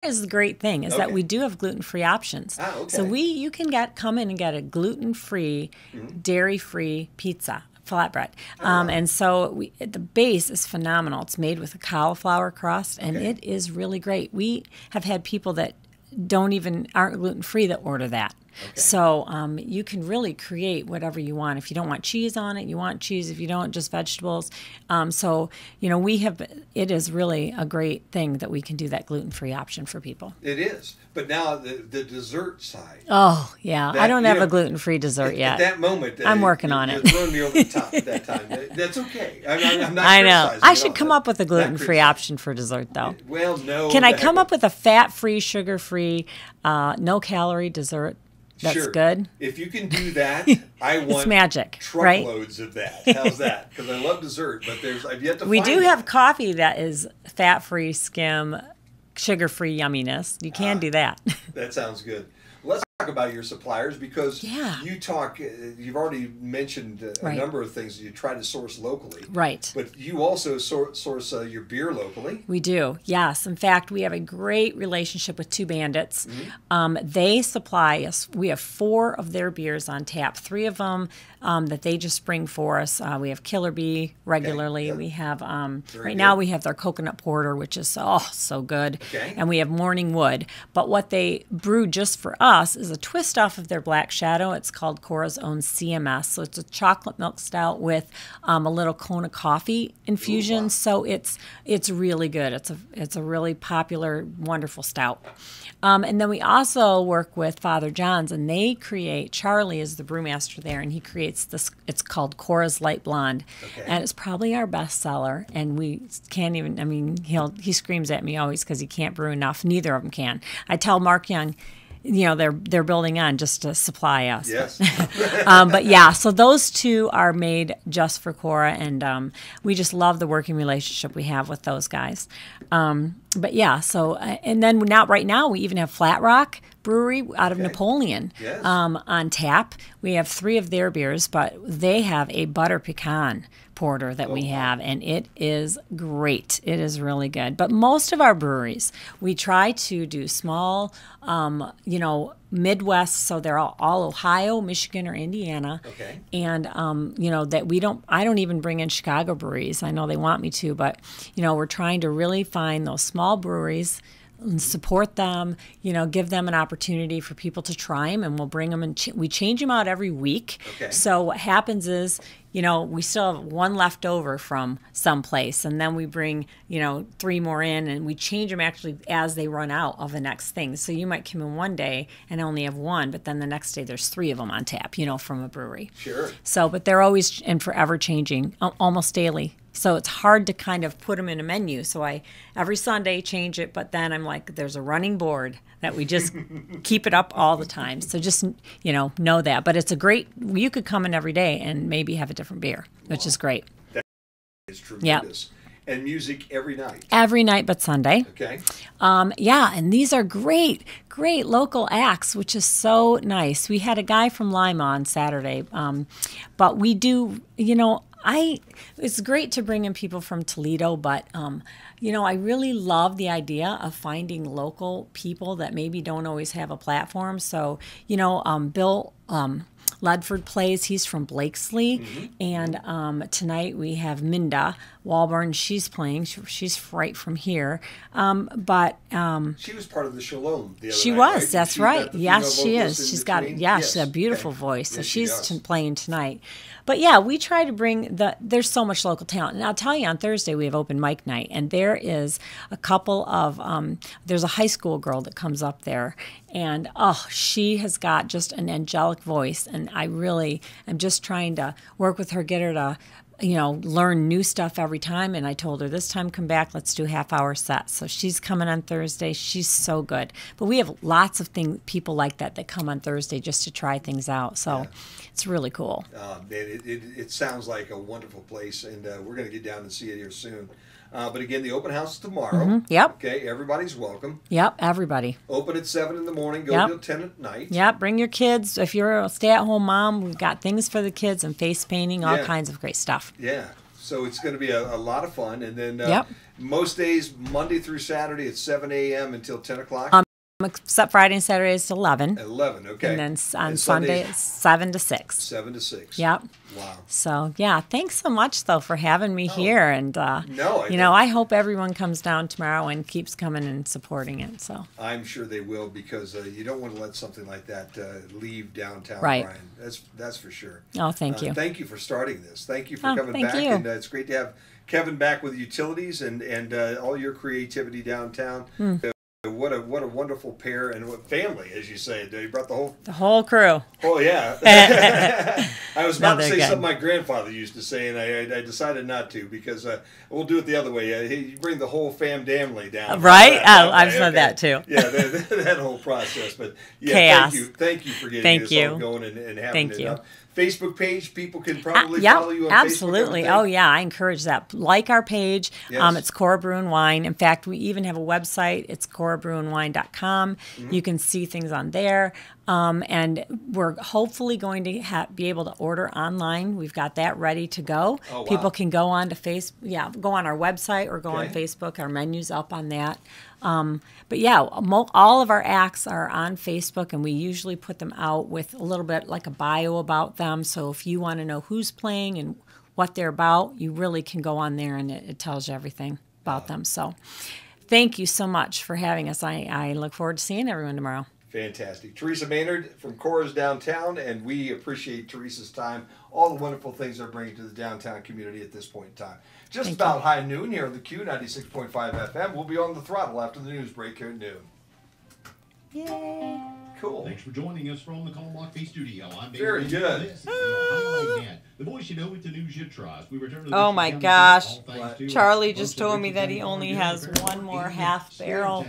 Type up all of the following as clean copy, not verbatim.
is the great thing is that we do have gluten-free options. Ah, okay. So you can come in and get a gluten-free, dairy-free pizza flatbread. And so the base is phenomenal. It's made with a cauliflower crust, and it is really great. We have had people that aren't gluten-free that order that. Okay. So you can really create whatever you want. If you don't want cheese on it, you want cheese. If you don't, just vegetables. So, it is really a great thing that we can do that gluten-free option for people. It is. But now the dessert side. Oh, yeah. I don't have a gluten-free dessert yet. At that moment. I'm working on it. You're throwing me over the top at that time. That's okay. I'm not I know. criticizing I should come up with a gluten-free option for dessert, though. Well, no. Can I come up with a fat-free, sugar-free, no-calorie dessert? That's good. If you can do that, I want it's magic, truckloads of that. How's that? Because I love dessert, but I've yet to find We do it. have coffee that is fat-free, skim, sugar-free yumminess. You can do that. That sounds good. Let's talk about your suppliers because you've already mentioned a number of things that you try to source locally. Right. But you also source your beer locally. We do, yes. In fact, we have a great relationship with Two Bandits. They supply us. We have 4 of their beers on tap, 3 of them that they just bring for us. We have Killer Bee regularly. We have, now we have their coconut porter, which is so good. Okay. And we have Morning Wood. But what they brew just for us is a twist off of their Black Shadow. It's called Cora's Own CMS. So it's a chocolate milk stout with a little Kona coffee infusion. Ooh, wow. So it's really good. It's a really popular, wonderful stout. And then we also work with Father John's, and Charlie is the brewmaster there, and he creates this, it's called Cora's Light Blonde. Okay. And it's probably our best seller, and we can't even, he screams at me always because he can't brew enough. Neither of them can. I tell Mark Young, they're building on just to supply us. Yes. But yeah, so those 2 are made just for Cora, and we just love the working relationship we have with those guys. But yeah, so and then right now we even have Flat Rock Brewery out of Napoleon on tap. We have 3 of their beers, but they have a butter pecan porter that we have, and it is great. It is really good. But most of our breweries, we try to do small, Midwest, so they're all Ohio, Michigan, or Indiana. Okay. And that I don't even bring in Chicago breweries. I know they want me to, but we're trying to really find those small breweries and support them, give them an opportunity for people to try them, and we'll bring them, and we change them out every week. Okay. So what happens is, we still have 1 left over from someplace, and then we bring, 3 more in, and we change them actually as they run out of the next thing. So you might come in one day and only have 1, but then the next day there's 3 of them on tap, from a brewery. Sure. So, but they're always and forever changing, almost daily. So it's hard to kind of put them in a menu. So I every Sunday change it, but then I'm like, there's a running board that we just keep it up all the time. So just, know that. But it's you could come in every day and maybe have a different beer, which is great. That is tremendous. Yep. And music every night. Every night but Sunday. Okay. And these are great local acts, which is so nice. We had a guy from Lima on Saturday, but we do, it's great to bring in people from Toledo, but, I really love the idea of finding local people that maybe don't always have a platform. So, Bill Ledford plays. He's from Blakesley. And tonight we have Minda Walburn. She's playing. She's right from here. She was part of the Shalom the other She night, was. right? That's right. Yes, she is. She's She's yes. a beautiful voice. So Yes, she's she playing tonight. But yeah, we try to bring there's so much local talent. And I'll tell you, on Thursday we have open mic night, and there is a couple of, there's a high school girl that comes up there, and she has got just an angelic voice, and I really am just trying to work with her, get her to, learn new stuff every time. And I told her, this time come back, let's do half-hour sets. So she's coming on Thursday. She's so good. But we have lots of people like that come on Thursday just to try things out. So it's really cool. It sounds like a wonderful place, and we're going to get down and see it here soon. But again, the open house is tomorrow. Yep. Okay, everybody's welcome. Yep, everybody. Open at 7 in the morning, go till 10 at night. Yep, bring your kids. If you're a stay-at-home mom, we've got things for the kids and face painting, all kinds of great stuff. Yeah, so it's going to be a lot of fun. And then Most days, Monday through Saturday, at 7 a.m. until 10 o'clock. Except Friday and Saturday is 11. 11, okay. And then on Sunday, it's 7 to 6. 7 to 6. Yep. Wow. So, yeah, thanks so much, though, for having me here. And, I hope everyone comes down tomorrow and keeps coming and supporting it. So I'm sure they will, because you don't want to let something like that leave downtown, right. Brian. That's for sure. Oh, thank you. Thank you for starting this. Thank you for coming back. You. And it's great to have Kevin back with utilities and all your creativity downtown. What a wonderful pair and what family, as you say. You brought the whole crew. Oh yeah. I was about to say something my grandfather used to say, and I decided not to, because we'll do it the other way. You bring the whole family down. Right? I've said that too. Yeah, that whole process. But yeah, chaos. Thank you for getting this all going and having it up. Facebook page, people can probably follow you on absolutely. Facebook. Oh, yeah, I encourage that. Like our page. Yes. It's Cora Brew and Wine. In fact, we even have a website. It's corabrewandwine.com. Mm-hmm. You can see things on there. And we're hopefully going to be able to order online. We've got that ready to go. Oh, wow. People can go on to go on our website or go on Facebook. Our menu's up on that. But yeah, all of our acts are on Facebook, and we usually put them out with a little bit like a bio about them. So if you want to know who's playing and what they're about, you really can go on there, and it tells you everything about them. So thank you so much for having us. I look forward to seeing everyone tomorrow. Fantastic. Teresa Maynard from Cora's Downtown, and we appreciate Teresa's time, all the wonderful things they're bringing to the downtown community at this point in time. Just about high noon here on the Q 96.5 FM. We'll be on the throttle after the news break here at noon. Yay. Cool. Thanks for joining us from the Call Block Fee Studio. I'm very good. The voice you know with the news you trust. We return to oh my gosh. Charlie just told me that he only has one more half barrel.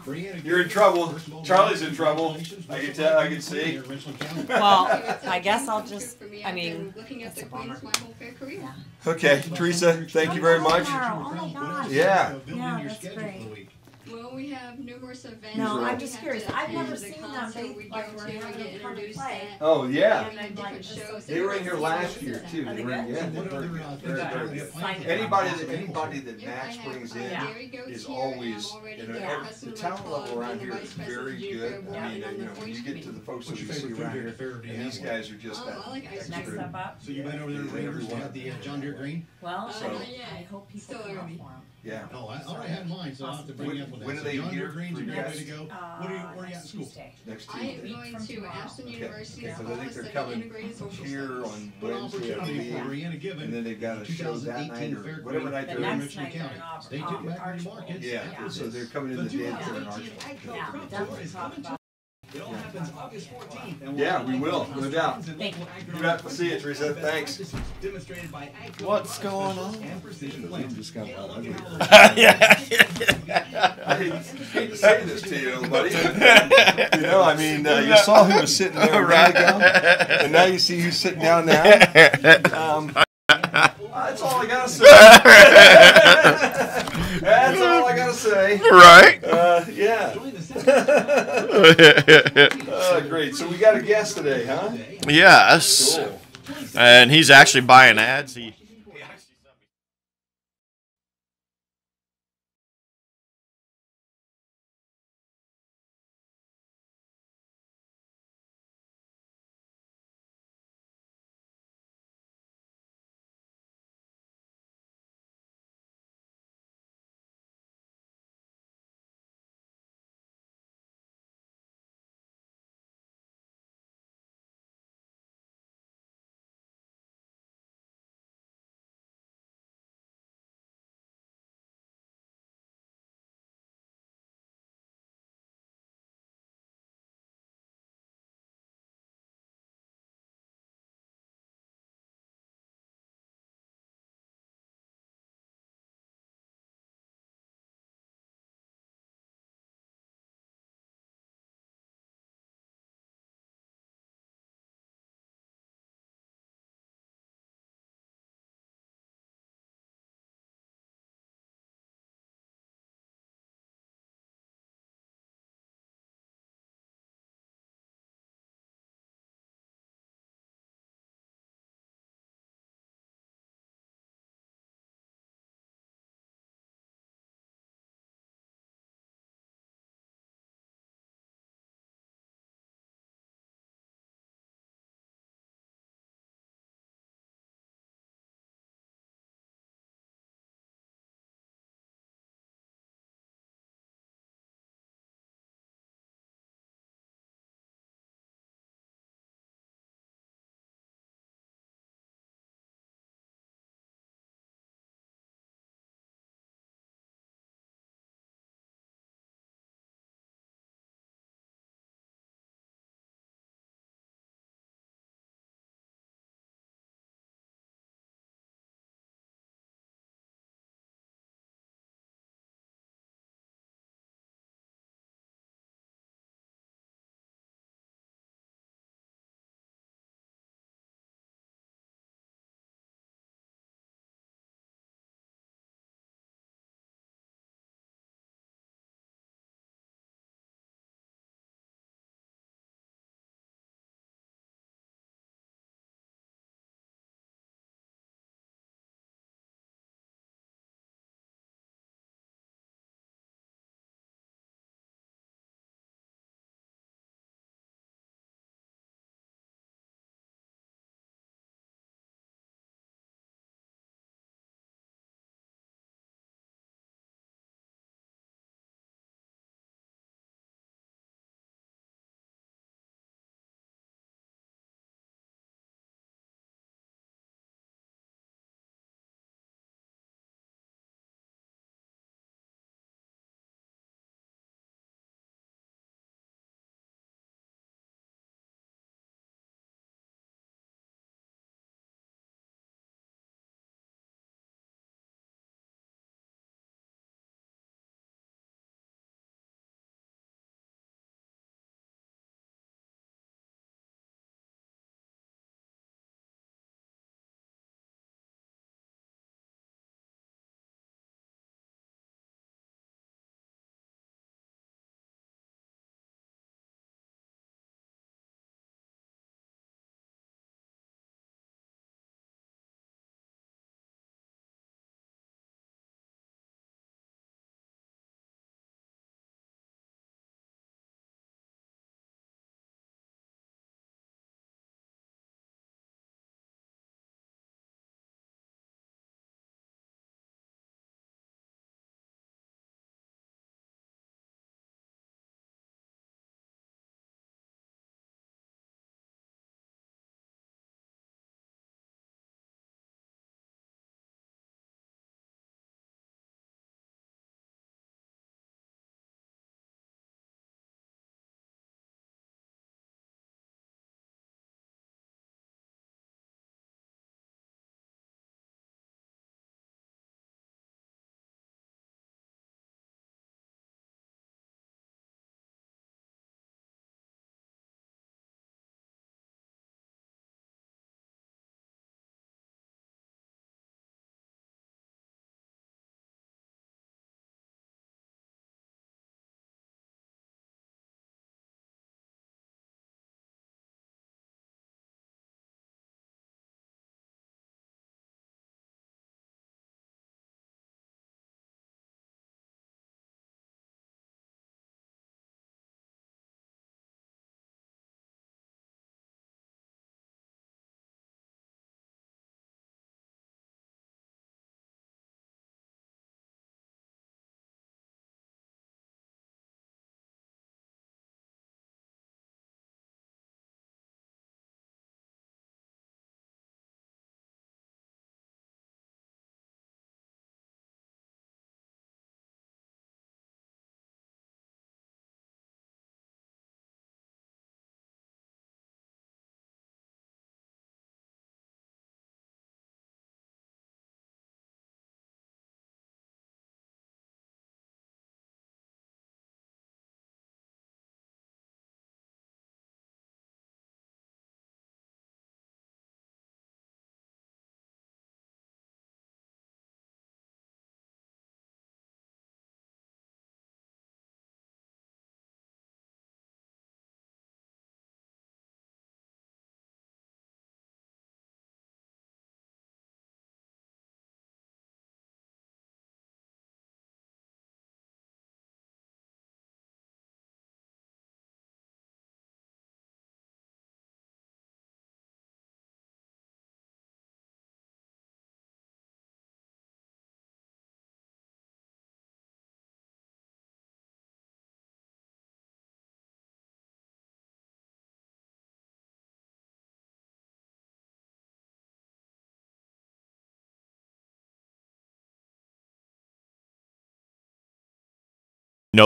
You're in trouble. Charlie's in trouble. I can see. Well, I guess I'll just, that's a bummer. Okay, Teresa, thank you very much. Oh my gosh. Yeah. Yeah, that's great. Well, we have numerous events. No, I'm just curious. I've never seen them. We go to and get introduced at. Oh, yeah. Different shows. They were in here last year, too. They were Anybody that Max brings in is always, the talent level around here is very good. When you get to the folks that we see around here, and these guys are just Next step up. So you've been over there to Raiders at the John Deere Green? Well, I hope people come up for them. Yeah. Oh, I already have mine, so I'll have to bring you up with that. When are they here? Green's a great way to go. Where are you at in school? Next I am Tuesday. going to Ashland University. Because I think they're coming here on Wednesday, I believe, and then they've got a show that night or whatever night they're in. Next night they're in Auburn. Stay tuned back to the markets. Yeah, so they're coming in the day before in Archland. Yeah, definitely talk about. It all happens August 14th. Yeah, we will, no doubt. Thank you. You bet. We'll see you, Teresa. Thanks. Demonstrated by What's going on? Just got ugly. Yeah. I hate to say this to you, buddy. You saw who was sitting there a minute ago, and now you see who's sitting down now. That's all I gotta say. That's all I gotta say. Right. Yeah. Great. So we got a guest today, huh? Yes. Cool. And he's actually buying ads.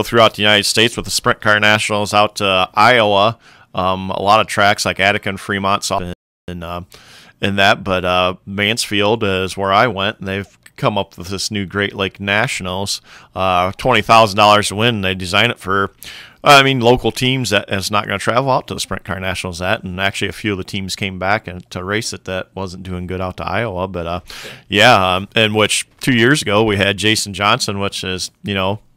throughout the United States with the Sprint Car Nationals out to Iowa. A lot of tracks like Attica and Fremont in that, but Mansfield is where I went, and they've come up with this new Great Lake Nationals, $20,000 to win. They design it for, local teams that is not going to travel out to the Sprint Car Nationals and actually a few of the teams came back and to race it that wasn't doing good out to Iowa, but and which 2 years ago we had Jason Johnson, which is,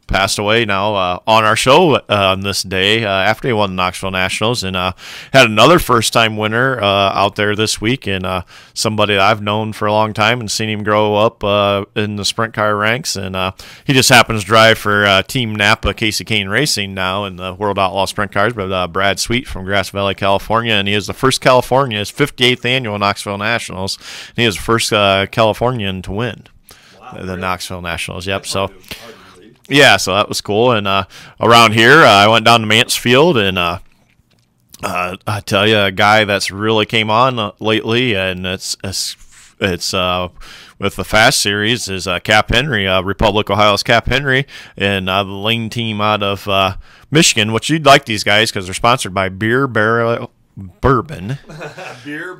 passed away now on our show on this day after he won the Knoxville Nationals, and had another first-time winner out there this week, and somebody that I've known for a long time and seen him grow up in the sprint car ranks, and he just happens to drive for Team Napa Casey Kane Racing now in the World Outlaw Sprint Cars, but Brad Sweet from Grass Valley, California, and he is the first California, his 58th annual Knoxville Nationals, and he is the first Californian to win the Knoxville Nationals. Yep, so... Yeah, so that was cool. And around here, I went down to Mansfield, and I tell you, a guy that's really came on lately, and it's with the Fast Series is Cap Henry, Republic Ohio's Cap Henry, and the Lane team out of Michigan, which you'd like these guys because they're sponsored by Beer Barrel Bourbon.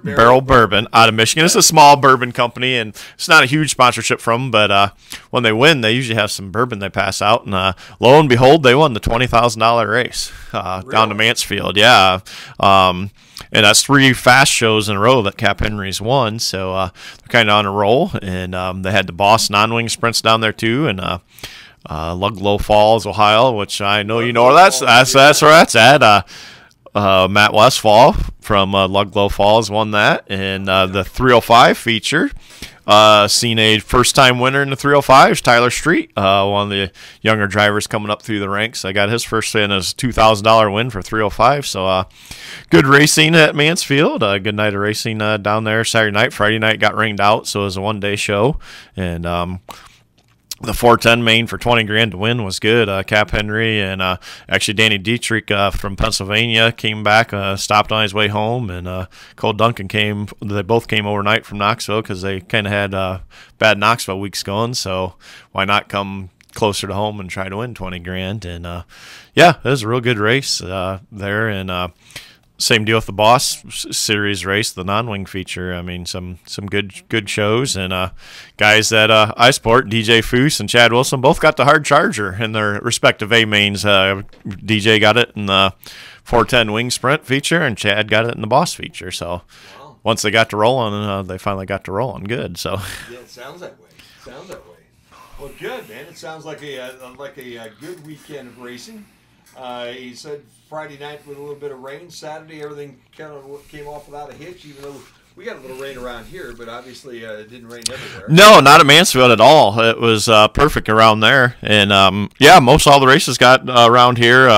Barrel Bourbon out of Michigan. It's a small bourbon company, and it's not a huge sponsorship from them, but when they win, they usually have some bourbon they pass out, and lo and behold, they won the $20,000 race down to Mansfield. Yeah. And that's 3 fast shows in a row that Cap Henry's won, so they're kind of on a roll, and they had the Boss non-wing sprints down there too, and Ludlow Falls, Ohio, which I know you know where that's where that's at. Matt Westfall from Ludlow Falls won that, and the 305 feature. Seen a first-time winner in the 305s, Tyler Street, one of the younger drivers coming up through the ranks. I got his first win as $2,000 win for 305. So good racing at Mansfield. Good night of racing down there Saturday night. Friday night got rained out, so it was a one-day show, and the 410 main for $20,000 to win was good. Cap Henry and actually Danny Dietrich from Pennsylvania came back, stopped on his way home, and Cole Duncan came. They both came overnight from Knoxville because they kind of had bad Knoxville weeks going. So why not come closer to home and try to win $20,000? And yeah, it was a real good race there, and same deal with the Boss Series race, the non-wing feature. I mean, some good shows, and guys that I support, DJ Foose and Chad Wilson, both got the hard charger in their respective A mains. DJ got it in the 410 wing sprint feature, and Chad got it in the Boss feature. So once they got to rolling, they finally got to rolling good. So yeah, it sounds that way. Well, good, man. It sounds like a good weekend of racing. He said Friday night with a little bit of rain. Saturday, everything kind of came off without a hitch, even though we got a little rain around here, but obviously it didn't rain everywhere. No, not at Mansfield at all. It was perfect around there. And, yeah, most all the races got around here.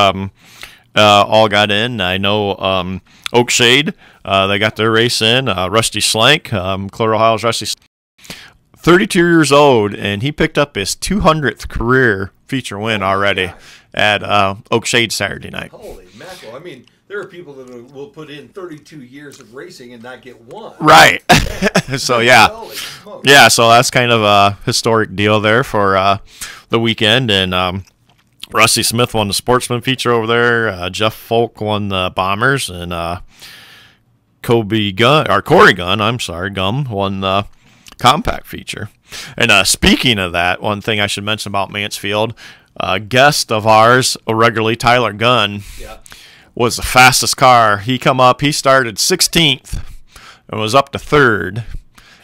All got in. I know Oak Shade, they got their race in. Rusty Slank, Clear Ohio's Rusty Slank, 32 years old, and he picked up his 200th career feature win already at Oak Shade Saturday night. Holy mackerel. I mean, there are people that will put in 32 years of racing and not get one. Right. So, yeah. Yeah, so that's kind of a historic deal there for the weekend. And Rusty Smith won the Sportsman feature over there. Jeff Folk won the Bombers. And Corey Gum won the Compact feature. And speaking of that, one thing I should mention about Mansfield, guest of ours, regularly Tyler Gunn, was the fastest car. He come up, he started 16th and was up to 3rd,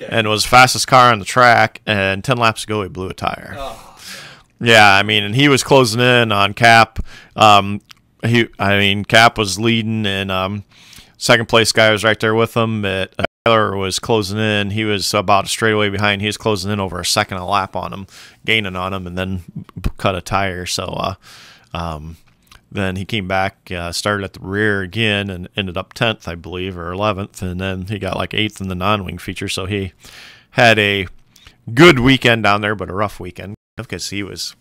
and was the fastest car on the track, and 10 laps ago he blew a tire. Yeah, I mean, and he was closing in on Cap. Cap was leading, and second place guy was right there with him, but Tyler was closing in. He was about a straightaway behind. He was closing in over a second a lap on him, gaining on him, and then cut a tire. So then he came back, started at the rear again, and ended up 10th, I believe, or 11th. And then he got like 8th in the non-wing feature. So he had a good weekend down there, but a rough weekend because he was,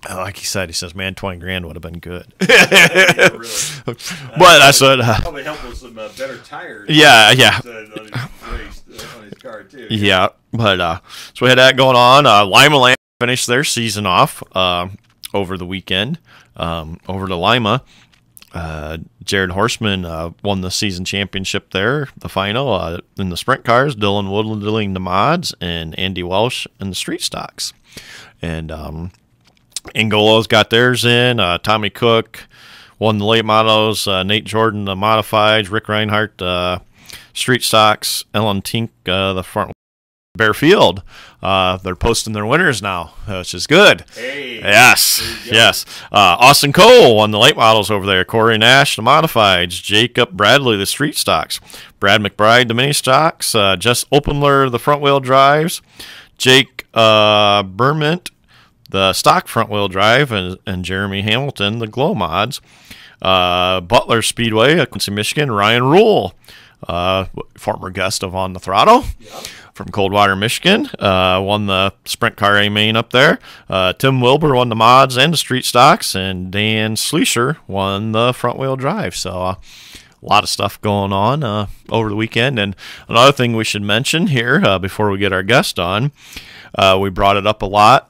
like he says, man, $20,000 would have been good. Yeah, really. But I said, probably help with some better tires. Yeah. On his car too. Yeah, but so we had that going on. Lima Land finished their season off over the weekend over to Lima. Jared Horseman won the season championship there, the final in the sprint cars. Dylan Woodland leading the mods, and Andy Welsh in the street stocks. And Angolo's got theirs in. Tommy Cook won the late models. Nate Jordan the modifieds. Rick Reinhardt street stocks. Ellen Tink the front. Bearfield, they're posting their winners now, which is good. Hey, yes. Austin Cole won the late models over there. Corey Nash the modifieds. Jacob Bradley the street stocks. Brad McBride the mini stocks. Jess Opendler the front wheel drives. Jake Berment the stock front wheel drive, and Jeremy Hamilton the glow mods. Butler Speedway, Quincy, Michigan. Ryan Rule, former guest of On the Throttle. Yep. From Coldwater, Michigan, won the sprint car A main up there. Tim Wilbur won the mods and the street stocks, and Dan Schleicher won the front wheel drive. So a lot of stuff going on over the weekend. And another thing we should mention here before we get our guest on, we brought it up a lot.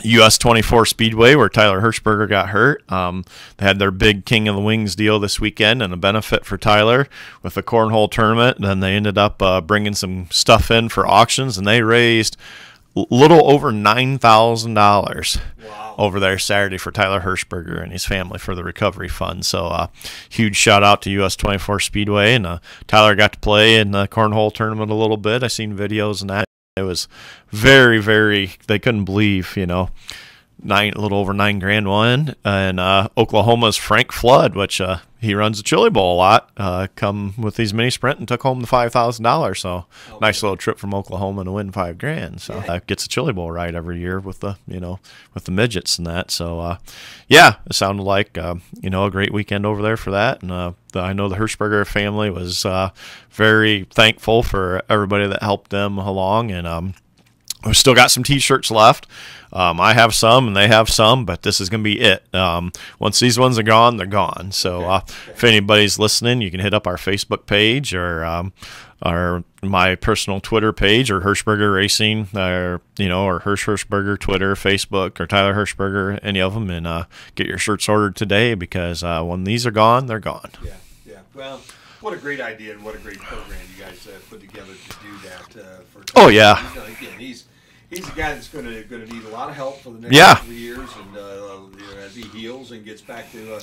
US 24 Speedway, where Tyler Hirschberger got hurt. They had their big King of the Wings deal this weekend, and a benefit for Tyler with the cornhole tournament. And then they ended up bringing some stuff in for auctions, and they raised a little over $9,000 over there Saturday for Tyler Hirschberger and his family for the recovery fund. So huge shout out to US 24 Speedway. And Tyler got to play in the cornhole tournament a little bit. I seen videos and that. It was very, very, they couldn't believe, a little over $9,000 won. And Oklahoma's Frank Flood, which he runs the Chili Bowl a lot, come with these mini sprint and took home the $5,000. So nice little trip from Oklahoma to win $5,000. So gets a Chili Bowl ride every year with the, with the midgets and that. So it sounded like, a great weekend over there for that. And I know the Hirschberger family was very thankful for everybody that helped them along. And we've still got some T-shirts left. I have some, and they have some, but this is going to be it. Once these ones are gone, they're gone. So if anybody's listening, you can hit up our Facebook page or my personal Twitter page, or Hirschberger Racing, or Hirschberger Twitter, Facebook, or Tyler Hirschberger, any of them, and get your shirts ordered today, because when these are gone, they're gone. Yeah. Well, what a great idea, and what a great program you guys put together to do that. Oh yeah. Again, he's a guy that's going to need a lot of help for the next couple of years, and as he heals and gets back to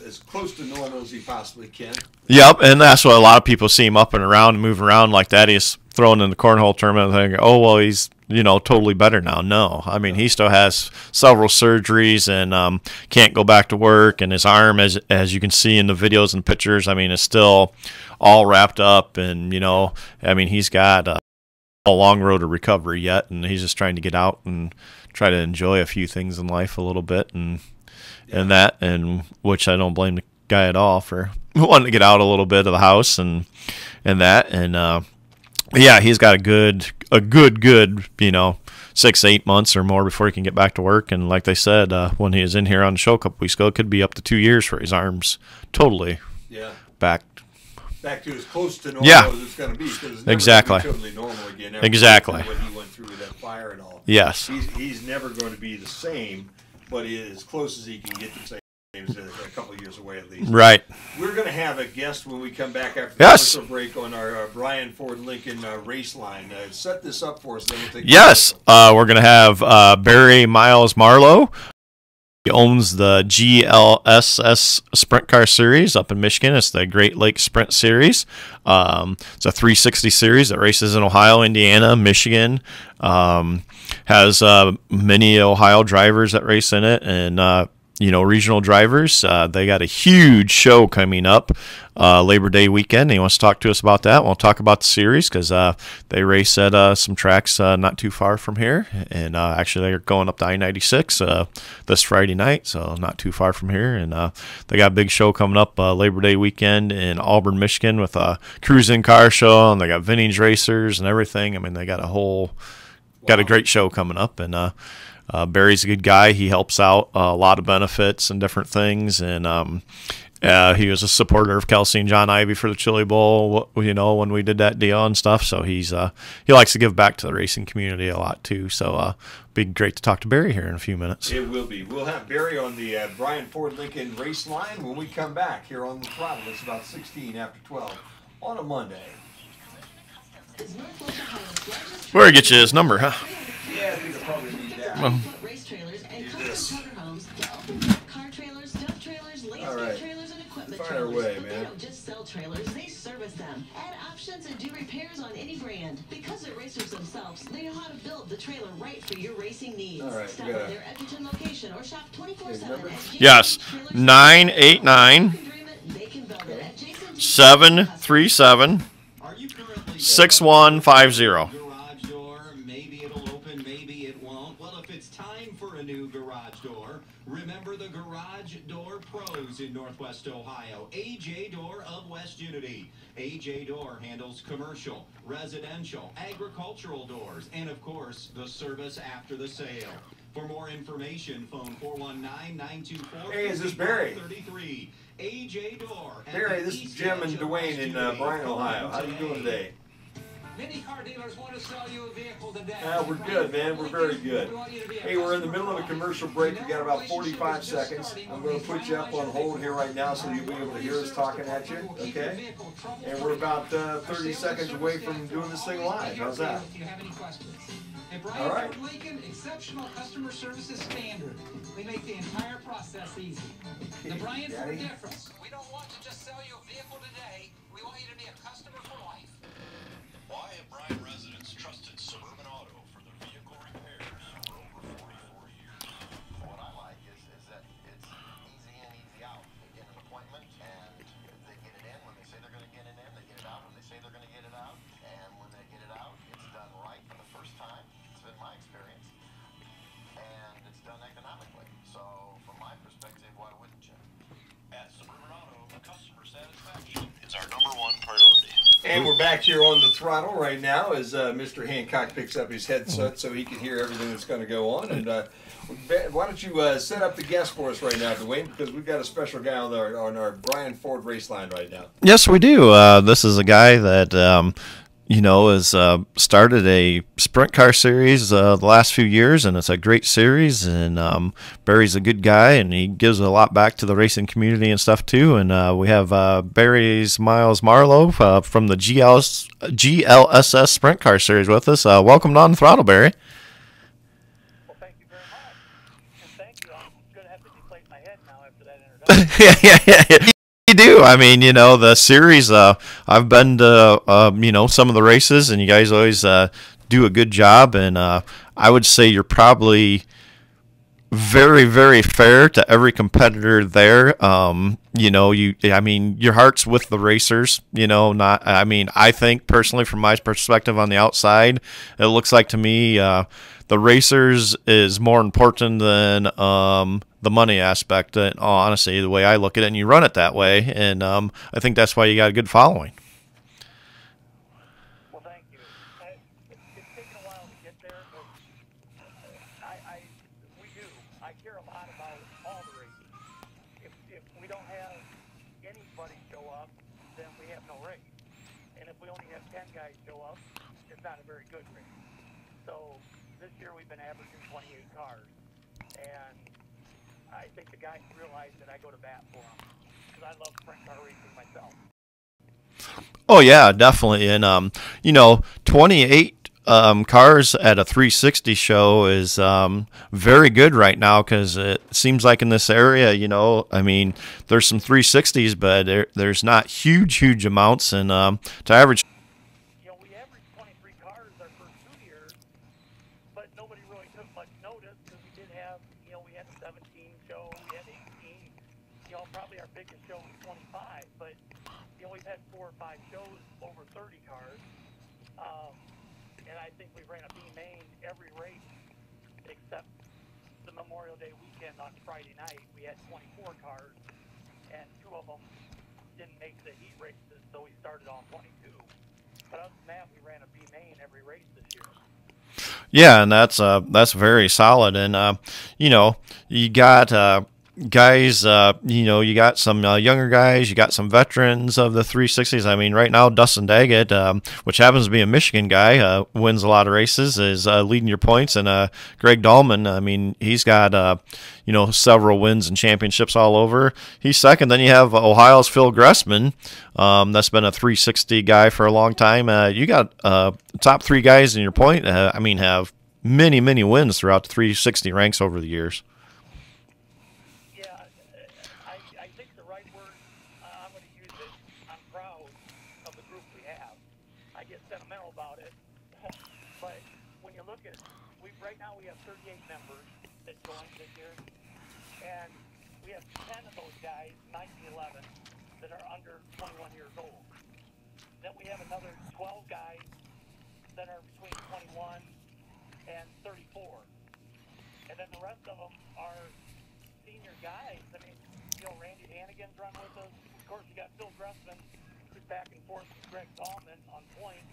as close to normal as he possibly can. Yep, and that's what a lot of people see him up and around and moving around like that. He's thrown in the cornhole tournament and think, oh, well, he's totally better now. No, I mean, he still has several surgeries and can't go back to work, and his arm, as you can see in the videos and pictures, I mean, is still all wrapped up, and he's got a long road to recovery yet, and he's just trying to get out and try to enjoy a few things in life a little bit, and which I don't blame the guy at all for wanting to get out a little bit of the house and he's got a good 6-8 months or more before he can get back to work. And like they said, when he was in here on the show a couple weeks ago, it could be up to 2 years for his arms totally back to as close to normal as it's going to be, because it's never exactly going to be totally normal again. Exactly. What he went through with that fire and all. Yes. He's never going to be the same, but as close as he can get to the same as a couple of years away at least. Right. We're going to have a guest when we come back after the commercial break on our Brian Ford Lincoln race line. Set this up for us. Then we'll take we're going to have Barry Miles Marlowe. He owns the GLSS Sprint Car Series up in Michigan. It's the Great Lakes Sprint Series. It's a 360 series that races in Ohio, Indiana, Michigan. Has many Ohio drivers that race in it, and regional drivers. They got a huge show coming up Labor Day weekend. He wants to talk to us about that. We'll talk about the series, because they race at some tracks not too far from here. And actually, they're going up to I-96 this Friday night, so not too far from here. And they got a big show coming up Labor Day weekend in Auburn, Michigan, with a cruising car show, and they got vintage racers and everything. I mean, they got a great show coming up. And Barry's a good guy. He helps out a lot of benefits and different things, and he was a supporter of Kelsey and John Ivy for the Chili Bowl, when we did that deal and stuff. So he likes to give back to the racing community a lot too. So be great to talk to Barry here in a few minutes. It will be. We'll have Barry on the Brian Ford Lincoln race line when we come back here on the throttle. It's about 16 after 12 on a Monday. Where he get you his number, huh? Yeah, I think I probably need that. Well, Race trailers and this. custom motorhomes to open car trailers, dump trailers, landscape right. trailers, and equipment Fire trailers. away, But man. they don't just sell trailers, they service them. Add options and do repairs on any brand. Because they're racers themselves, they know how to build the trailer right for your racing needs. All right, Stop we at gotta- their Edgerton location or shop 24/7 number? at Yes, 989 They can build it at Jason G. 737 Are you currently 6150. garage door? Maybe it'll open, maybe it won't. Well, if it's time for a new garage door, remember the Garage Door Pros in Northwest Ohio. AJ Door of West Unity. AJ Door handles commercial, residential, agricultural doors, and of course, the service after the sale. For more information, phone 419-924-5533. Hey, is this Barry? AJ Door. at Barry, the this is East Jim Edge and of Dwayne West in Unity. Bryan, Call Ohio. them How you doing today? Many car dealers want to sell you a vehicle today. We're good, man. We're very good. Hey, we're in the middle of a commercial break. We got about 45 seconds. I'm going to put you up on hold here right now so you'll be able to hear us talking at you, okay? And we're about 30 seconds away from doing this thing live. How's that? If you have any questions. At All Brian right. Ford Lincoln, exceptional customer service is standard. We make the entire process easy. The Brian Ford Daddy? difference. We don't want to just sell you a vehicle today. We want you to be a customer for life. Why have Bryan residents trusted Suburban Auto for their vehicle repairs for over 44 years? What I like is that it's easy in, easy out. They get an appointment and they get it in when they say they're going to get it in. They get it out when they say they're going to get it out. And when they get it out, it's done right for the first time. It's been my experience. And it's done economically. So from my perspective, why wouldn't you? At Suburban Auto, customer satisfaction is our #1 priority. And we're back here on the throttle right now as Mr. Hancock picks up his headset so he can hear everything that's going to go on. And why don't you set up the guest for us right now, Dwayne, because we've got a special guy on our Brian Ford race line right now. Yes, we do. This is a guy that has started a sprint car series the last few years, and it's a great series. And Barry's a good guy, and he gives a lot back to the racing community and stuff too. And we have Barry's Miles Marlowe from the GLSS Sprint Car Series with us. Welcome on the throttle, Barry. Well, thank you very much. And thank you. I'm going to have to deflate my head now after that introduction. Yeah. You do. I mean, the series, I've been to, some of the races, and you guys always do a good job. And I would say you're probably very, very fair to every competitor there. Your heart's with the racers, I think personally from my perspective on the outside, it looks like to me, the racers is more important than the money aspect. In all honesty, the way I look at it, and you run it that way, and I think that's why you got a good following. Well, thank you. It's taken a while to get there, but we do. I care a lot about all the races. If we don't have anybody show up, then we have no race. And if we only have 10 guys show up, it's not a very good race. So this year we've been averaging 28 cars. And I think the guys realize that I go to bat for them because I love sprint car racing myself. Oh yeah, definitely. And 28 cars at a 360 show is very good right now, because it seems like in this area, there's some 360s, but there's not huge amounts, and to average. We averaged 23 cars our first 2 years, but nobody really took much notice because we did have, we had a 17 show, we had 18. Probably our biggest show was 25, but we've had 4 or 5 shows over 30 cars. And I think we ran a B main every race except the Memorial Day weekend on Friday night. We had 24 cars, and 2 of them didn't make the heat races, so we started on 22. But other than that, we ran a B main every race this year. Yeah, and that's very solid. And you know, you got guys. You got some younger guys. You got some veterans of the 360s. I mean, right now Dustin Daggett, which happens to be a Michigan guy, wins a lot of races, is leading your points, and Greg Dahlman. I mean, he's got several wins and championships all over. He's second. Then you have Ohio's Phil Gressman. That's been a 360 guy for a long time. You got top three guys in your point. Have many wins throughout the 360 ranks over the years. Yeah, I think the right word, I'm going to use it, I'm proud of the group we have. I get sentimental about it, but when you look at, right now we have 38 members that joined this year, and we have 10 of those guys, 9 to 11, that are under 21 years old. Then we have another 12 guys that are between 21 and 34. And then the rest of them are senior guys. I mean, Randy Hannigan's run with us. Of course, you got Phil Gressman, who's back and forth with Greg Dahlman on point.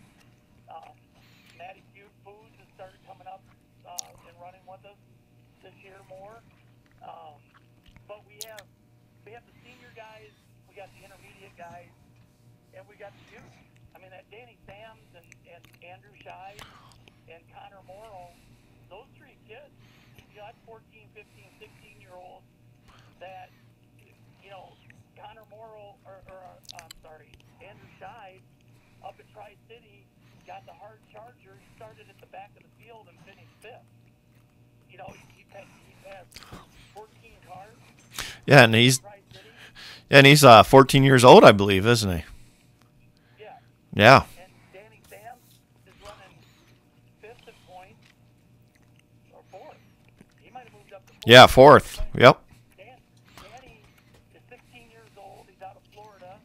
Matty Cute Foods has started coming up and running with us this year more. But we have the senior guys, we got the intermediate guys, and we got the youth. I mean, that Danny Sams and Andrew Shive and Connor Morrow, those three kids, that's 14, 15, 16-year-olds that, Connor Morrow, Andrew Shive up at Tri-City got the hard charger. He started at the back of the field and finished fifth. He passed 14 cars. Yeah, and he's 14 years old, I believe, isn't he? Yeah. Yeah. And Danny Sam is running fifth in points, or fourth. He might have moved up to fourth. Yeah, fourth. Yep. Danny is 16 years old. He's out of Florida.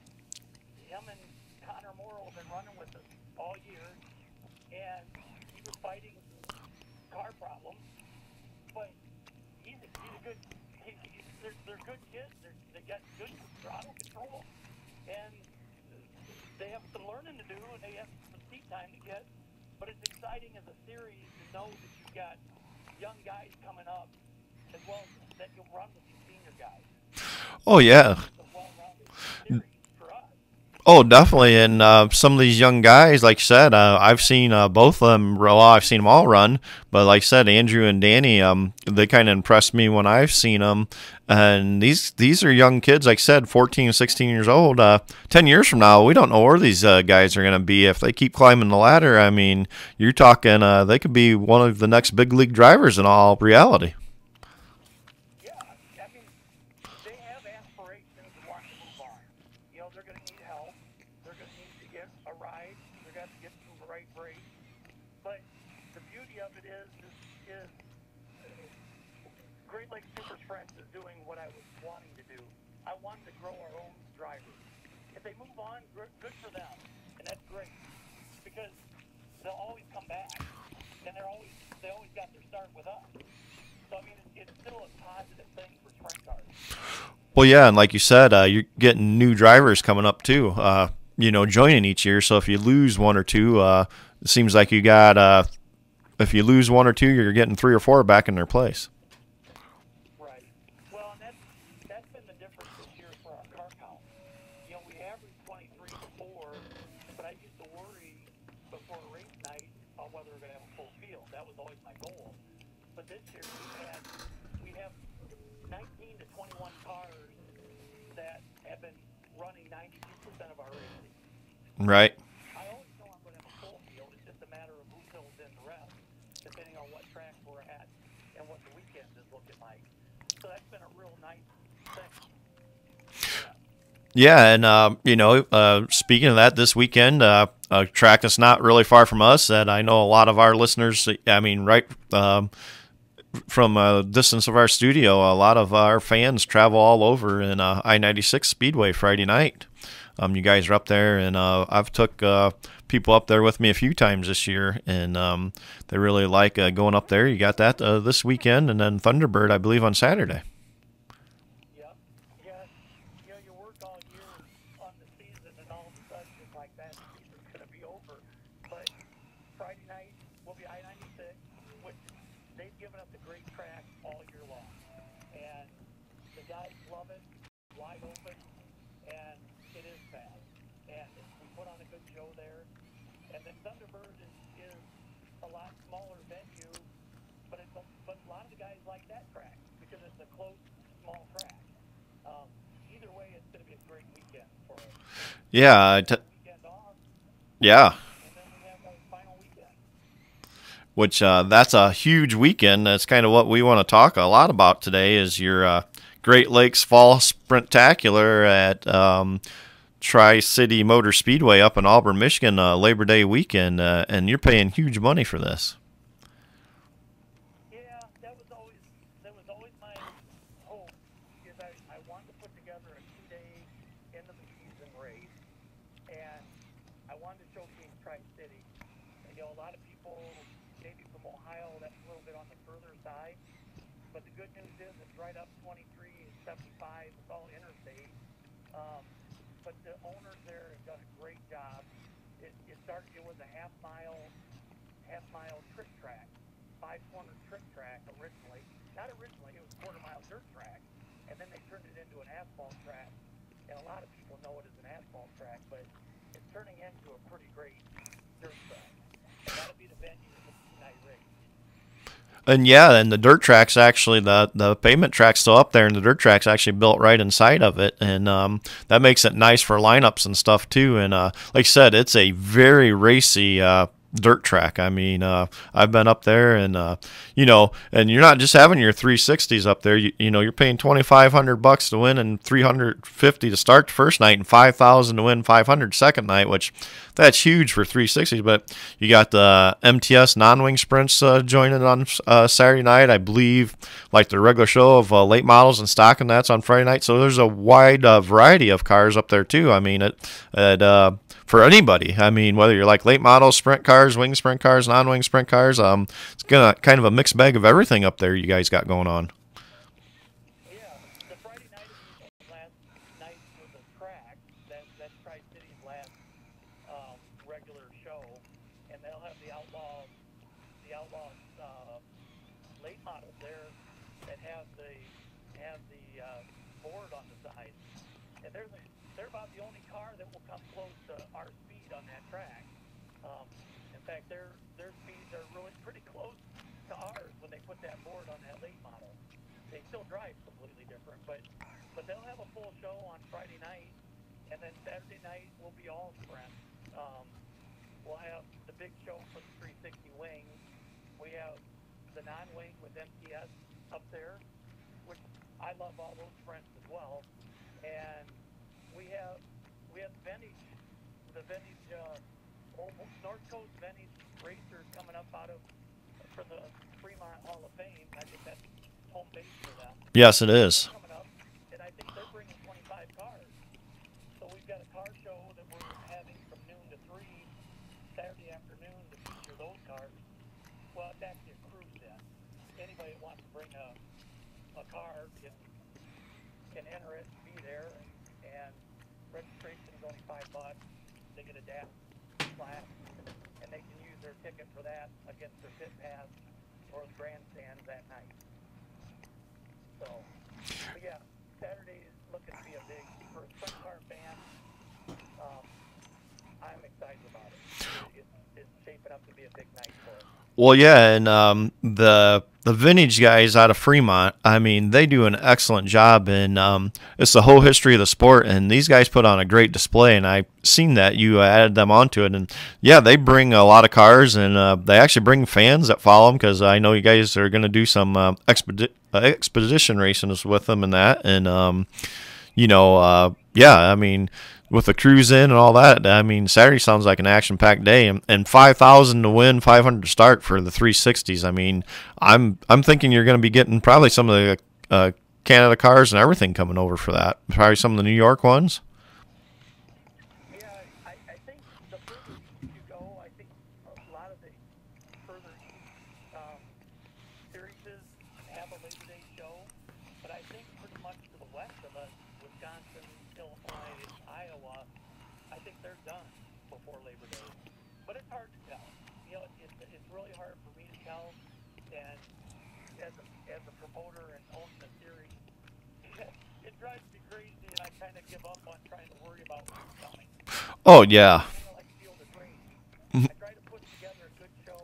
Him and Connor Morrow have been running with us all year, and he was fighting car problems. But he's a good. They're good kids. They got good throttle control, and they have some learning to do, and they have some seat time to get. But it's exciting as a series to know that you've got young guys coming up, as well as that you'll run with these senior guys. Oh yeah. It's a well-rounded series for us. Oh, definitely. And some of these young guys, like you said, I've seen both of them. Well, I've seen them all run, but like I said, Andrew and Danny, they kind of impressed me when I've seen them. And these are young kids, like I said, 14, 16 years old. 10 years from now, we don't know where these guys are going to be. If they keep climbing the ladder, I mean, you're talking they could be one of the next big league drivers in all reality. Yeah, I mean, they have aspirations and want to move on. They're going to need help. They're going to need to get a ride. They're going to get to the right break. But the beauty of it is Great Lakes Super Sprints is doing what I was wanting to do. I wanted to grow our own drivers. If they move on, good for them, and that's great because they'll always come back, and they always got their start with us. So I mean, it's still a positive thing for sprint cars. Well, yeah, and like you said, you're getting new drivers coming up too. Joining each year. So if you lose one or two, it seems like you got. If you lose one or two, you're getting 3 or 4 back in their place. Right. Well, and that's been the difference this year for our car count. We averaged 23 before, but I used to worry before a race night on whether we're going to have a full field. That was always my goal. But this year we have 19 to 21 cars that have been running 92% of our races. Right. I always know I'm going to have a full field. It's just a matter of who fills in the rest, depending on what track we're at and what the weekend is looking like. So that's been a real nice thing. Yeah, and speaking of that, this weekend, a track that's not really far from us, that I know a lot of our listeners. I mean, right from a distance of our studio, a lot of our fans travel all over in I-96 Speedway Friday night. You guys are up there, and I've took people up there with me a few times this year, and they really like going up there. You got that this weekend, and then Thunderbird, I believe, on Saturday. Yep. Yeah. You work all year on the season, and all of a sudden, it's like that season's going to be over. But Friday night, will be I-96, which they've given us a great track all year long. And the guys love it, wide open, and it is fast. And we put on a good show there. And then Thunderbird is a lot smaller venue, but but a lot of the guys like that track because it's a close, small track. Either way, it's going to be a great weekend for us. Yeah. Weekend off, Yeah. and then we have our final weekend. Which that's a huge weekend. That's kind of what we want to talk a lot about today is your Great Lakes Fall Sprintacular at Tri-City Motor Speedway up in Auburn, Michigan, Labor Day weekend, and you're paying huge money for this. Yeah, that was always my hope. Is I wanted to put together a 2-day end of the season race, and I wanted to showcase Tri-City. And, a lot of people, maybe from Ohio, that's a little bit on the further side. But the good news is it's right up 23 and 75. It's all interstate. But the owners there have done a great job. It was a half mile trick track, 5-corner trick track originally. Not originally, it was a quarter-mile dirt track, and then they turned it into an asphalt track. And a lot of people know it as an asphalt track, but it's turning into a pretty great dirt track. And that'll be the venue for the night race. And yeah, and the dirt track's actually the pavement track's still up there, and the dirt track's actually built right inside of it, and that makes it nice for lineups and stuff too. And like I said, it's a very racy dirt track. I mean, I've been up there, and and you're not just having your 360s up there. You're paying $2,500 to win and $350 to start the first night, and $5,000 to win, $500 second night, which that's huge for 360s. But you got the MTS non-wing sprints joining on Saturday night. I believe like the regular show of late models and stock, and that's on Friday night. So there's a wide variety of cars up there too. I mean, for anybody. I mean, whether you're like late model sprint cars, wing sprint cars, non-wing sprint cars, it's gonna kind of a mixed bag of everything up there you guys got going on. Yeah, the Friday night is the last night for the track. That's Tri-City's last regular show, and they'll have the outlaw late models there that have the board on the side, and they're about the only car that will come close to our speed on that track. In fact, their speeds are really pretty close to ours when they put that board on that late model. They still drive completely different, but they'll have a full show on Friday night, and then Saturday night will be all sprint. We'll have the big show for the 360 wing. We have the non-wing with MTS up there, which I love all those sprints as well, and we have vintage North Coast vintage racers coming up for the Fremont Hall of Fame. I think that's home base for them. Yes, it is. They're coming up, and I think they're bringing 25 cars. So we've got a car show that we're having from noon to 3 Saturday afternoon to feature those cars. Well, it's actually a cruise then. Anybody that wants to bring a car can enter it, be there, and registration is only $5. They get a DAP flat, and they can use their ticket for that against their pit pass or the grandstand that night. So, but yeah, Saturday is looking to be a big, for a sprint car fan, I'm excited about it. It's shaping up to be a big night for us. Well, yeah, and the vintage guys out of Fremont, I mean, they do an excellent job, and it's the whole history of the sport, and these guys put on a great display, and I've seen that. You added them onto it, and yeah, they bring a lot of cars, and they actually bring fans that follow them, because I know you guys are going to do some expedition racing with them and that, and, yeah, I mean, with the cruise in and all that, I mean, Saturday sounds like an action-packed day, and $5,000 to win, $500 to start for the 360s. I mean, I'm thinking you're going to be getting probably some of the Canada cars and everything coming over for that. Probably some of the New York ones. Yeah, I think the further east you go, I think a lot of the further east series have a Labor Day show, but I think pretty much to the west of us, Wisconsin, Illinois, Iowa, I think they're done before Labor Day. But it's hard to tell. It's it's really hard for me to tell. And as a promoter and owning the series, it drives me crazy, and I kind of give up on trying to worry about who's coming. Oh yeah. Kind of like Field of Dreams. I try to put together a good show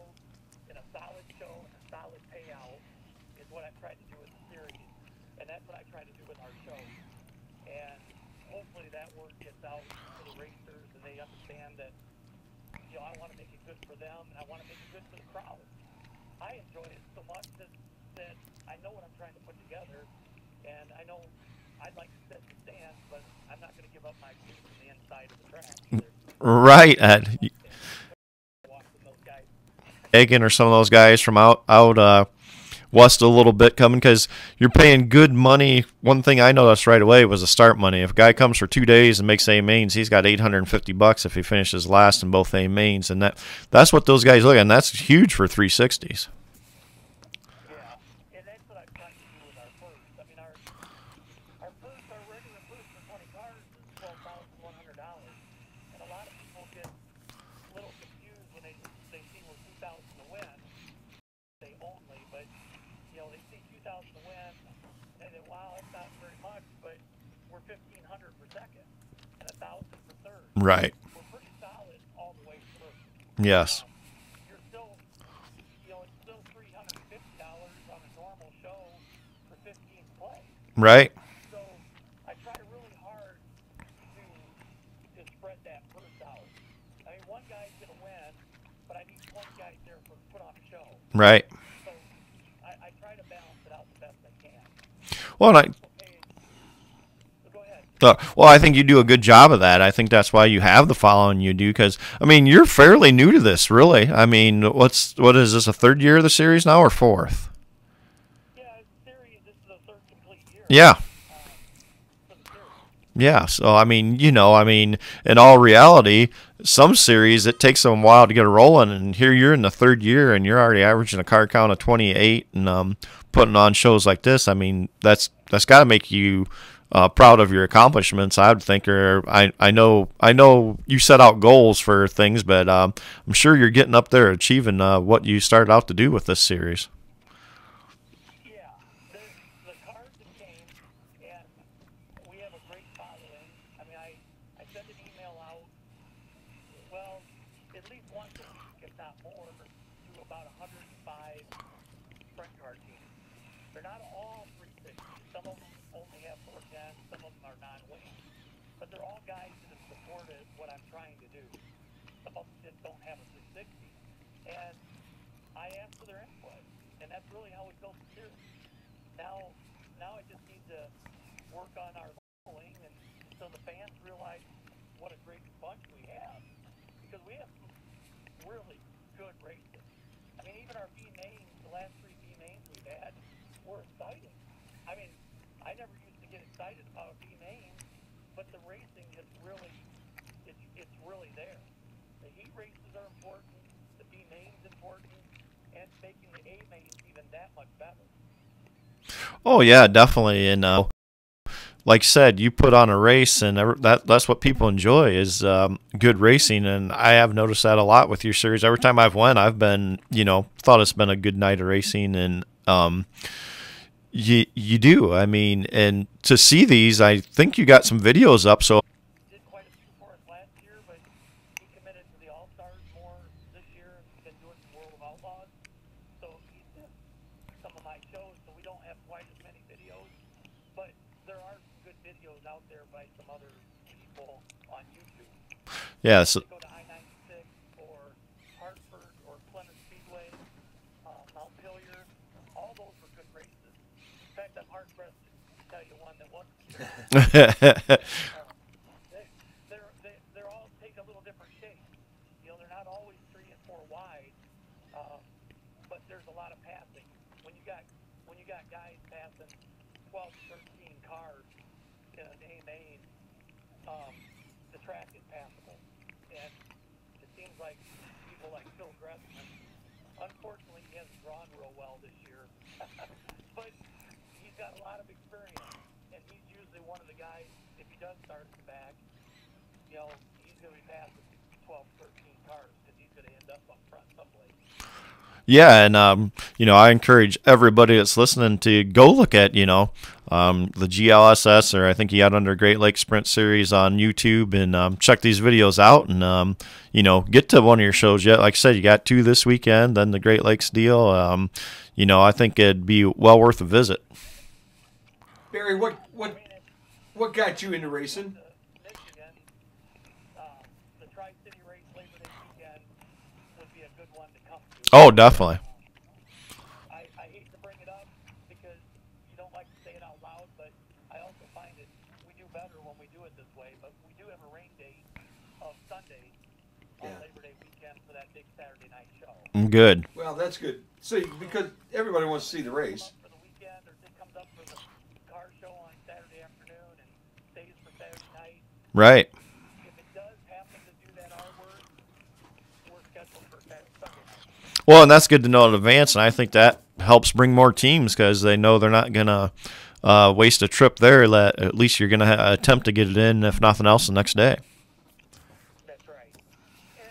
and a solid payout is what I try to do with the series, and that's what I try to do with our shows. And hopefully that word gets out to the racers, and they understand that, you know, I want to make it good for them, and I want to make it good for the crowd. I enjoy it so much that I know what I'm trying to put together, and I know I'd like to sit in the stands, but I'm not going to give up my view from the inside of the track either. Right, Ed. Egan or some of those guys from out west a little bit coming, because you're paying good money. One thing I noticed right away was the start money. If a guy comes for 2 days and makes A mains, he's got $850 if he finishes last in both A mains, and that's what those guys look at, and that's huge for 360s. Yeah, and that's what I'm trying to do with our first. I mean, our regular first for 20 cars is $12,100, and a lot of people get a little confused when they see we're 2,000 to win. They only, but you know, they see 2,000 to win, and they say, wow, that's not very much, but we're 1,500 for second and 1,000 for third. Right. We're pretty solid all the way through. Yes. You're still, you know, it's still $350 on a normal show for 15 play. Right. So I try really hard to spread that purse out. I mean, one guy's gonna win, but I need 20 guys there for put on a show. Right. So I try to balance it out the best I can. Well, and So go ahead. well, I think you do a good job of that. I think that's why you have the following you do, because, I mean, you're fairly new to this, really. I mean, what is this, a third year of the series now, or fourth? Yeah, series, this is the third complete year. Yeah. For the series. Yeah, so, I mean, you know, I mean, in all reality, some series, it takes them a while to get it rolling, and here you're in the third year, and you're already averaging a car count of 28, and putting on shows like this. I mean, that's got to make you proud of your accomplishments, I would think. Or I know you set out goals for things, but I'm sure you're getting up there achieving what you started out to do with this series. Yeah, the cars have came, and we have a great following. I mean, I send an email out, well, at least once a week, if not more, to about 105 sprint car teams. They're not all 360. Some of them only have 410, some of them are non-wing. But they're all guys that have supported what I'm trying to do. Some of them just don't have a 360. And I ask for their input, and that's really how we built the series. Now I just need to work on our following, and so the fans realize what a great bunch we have, because we have some really good races. I mean, even our B mains, the last 3 B mains we've had, were exciting. I mean, I never used to get excited about a B main, but the racing is really, it's really there. The heat races are important, the B main's important, and making the A mains even that much better. Oh yeah, definitely. And like I said, you put on a race, and that's what people enjoy is good racing. And I have noticed that a lot with your series. Every time I've won, I've been, you know, thought it's been a good night of racing. And you do. I mean, and to see these, I think you got some videos up. So Did quite a few for us last year, but he committed to the All-Stars more this year and been doing some World of Outlaws. So he's missed some of my shows, so we don't have quite as many videos. But there are some good videos out there by some other people on YouTube. yeah, so Go to I-96 or Hartford or Plymouth Speedway, Mount Pillier. All those were good races. In fact, I'm hard-pressed to tell you one that wasn't good. They're all take a little different shape. You know, they're not always 3 and 4 wide, but there's a lot of passing. When you got guys passing 12, 13 cars in an A main, the track is passable, and it seems like people like Phil Gressman. Unfortunately, he hasn't drawn real well this year, but he's got a lot of experience, and he's usually one of the guys. If he does start at the back, you know, he's going to be passing 12, 13 cars because he's going to end up up front someplace. Yeah, and you know, I encourage everybody that's listening to go look at, you know, the GLSS, or I think he had under Great Lakes Sprint Series on YouTube, and check these videos out, and you know, get to one of your shows yet. Like I said, you got 2 this weekend, then the Great Lakes deal. You know, I think it'd be well worth a visit. Barry, what got you into racing? Michigan, the Tri-City race Labor Day weekend would be a good one to come to. Oh, definitely. I hate to bring it up because you don't like to say it out loud, but I also find it we do better when we do it this way. But we do have a rain date of Sunday on Labor Day weekend for that big Saturday night show. Good. Well, that's good. So because everybody wants to see the race. For the weekend, or it comes up for the car show on Saturday afternoon and stays for Saturday night. Right. If it does happen to do that R word, we're scheduled for Sunday night. Well, and that's good to know in advance, and I think that helps bring more teams because they know they're not going to waste a trip there. That at least you're going to attempt to get it in, if nothing else, the next day. That's right. And,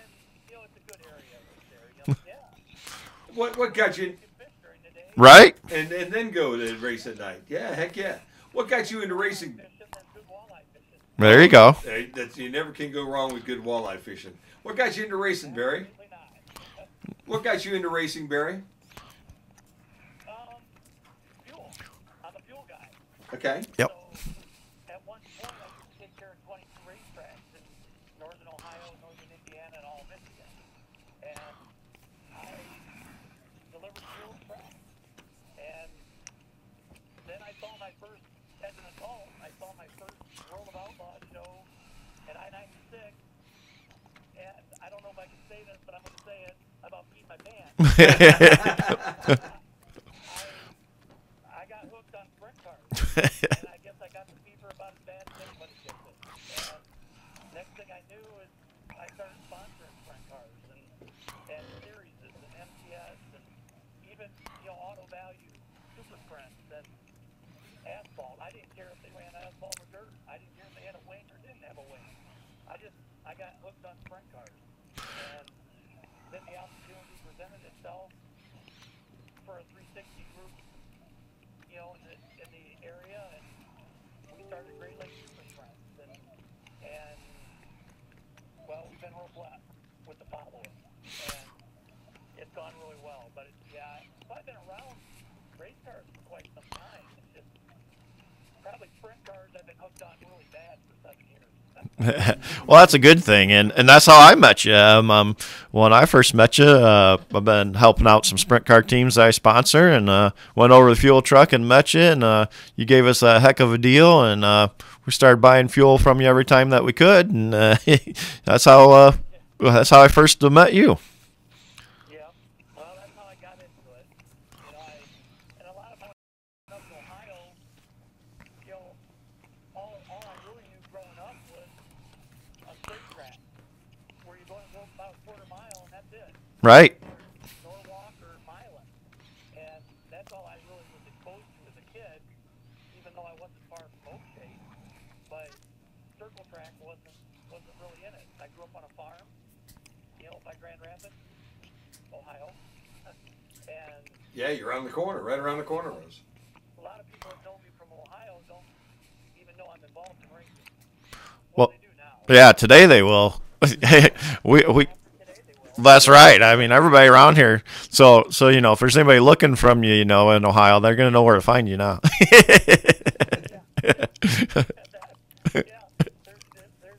you know, it's a good area right there. You know, yeah. What got you? You can fish during the day. Right? And then go to race at night. Yeah, heck yeah. What got you into racing? Fishing and good walleye fishing. There you go. Hey, you never can go wrong with good walleye fishing. What got you into racing, Barry? Absolutely not. What got you into racing, Barry? Fuel. I'm a fuel guy. Okay. Yep. So, at one point, I used to take care of 22 racetracks in northern Ohio, northern Indiana, and all of Michigan. And I delivered fuel to tracks. And then I saw my first, as an adult, I saw my first World of Outlaws show at I-96. And I don't know if I can say this, but I'm going to say it about peeing my pants. I got hooked on sprint cars, and I guess I got the fever about as bad as anybody gets it. And next thing I knew is I started sponsoring sprint cars and series and MTS and even, you know, auto value super sprints and asphalt. I didn't care if they ran asphalt or dirt. I didn't care if they had a wing or didn't have a wing. I got hooked on sprint cars, and then the opportunity presented itself for a 360 group, you know, in the area, and we started Great Lakes Super Sprints, and well, we've been real blessed with the following, and it's gone really well. But I've been around race cars for quite some time. It's just probably sprint cars I've been hooked on really bad for 7 years. Well, that's a good thing, and that's how I met you. When I first met you, I've been helping out some sprint car teams that I sponsor, and went over the fuel truck and met you, and you gave us a heck of a deal, and we started buying fuel from you every time that we could, and that's how I first met you. Yeah, well, that's how I got into it. You know, and a lot of my up in Ohio, you know, all I really knew growing up was a straight track where you're going to go about a quarter mile and that's it. Right. Norwalk or Milan. And that's all I really was exposed to as a kid, even though I wasn't far from Oakshade. But circle track wasn't really in it. I grew up on a farm, you know, by Grand Rapids, Ohio. And Yeah, you're around the corner, right around the corner, Rose. a lot of people that know me from Ohio don't even know I'm involved in racing. Well, They do now. yeah, today they will. we Today they will. That's right. I mean, everybody around here. So you know, if there's anybody looking from you, you know, in Ohio, they're gonna know where to find you now. There's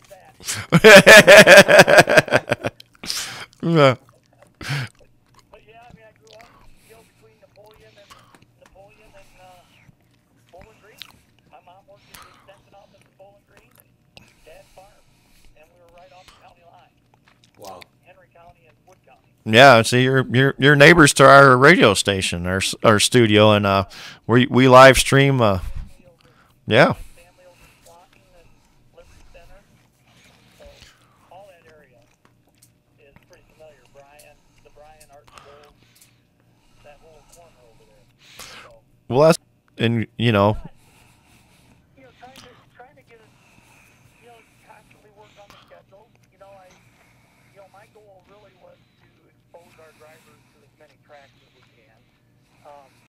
that. Yeah. But yeah, I mean, I grew up, you know, between Napoleon and Bowling Green. My mom worked in the extension office in Bowling Green, and Dad's farm, and we were right off the county line, Wow. Henry County and Wood County. Yeah, see, you're neighbors to our radio station, our studio, and we live stream. Yeah. Family over in Swanton and Liberty Center. So all that area is pretty familiar. The Bryan, Art Bowl, that whole corner over there. So, Well, that's and you know. you know, trying to get it, you know, constantly work on the schedule. You know, my goal really was to expose our drivers to as many tracks as we can.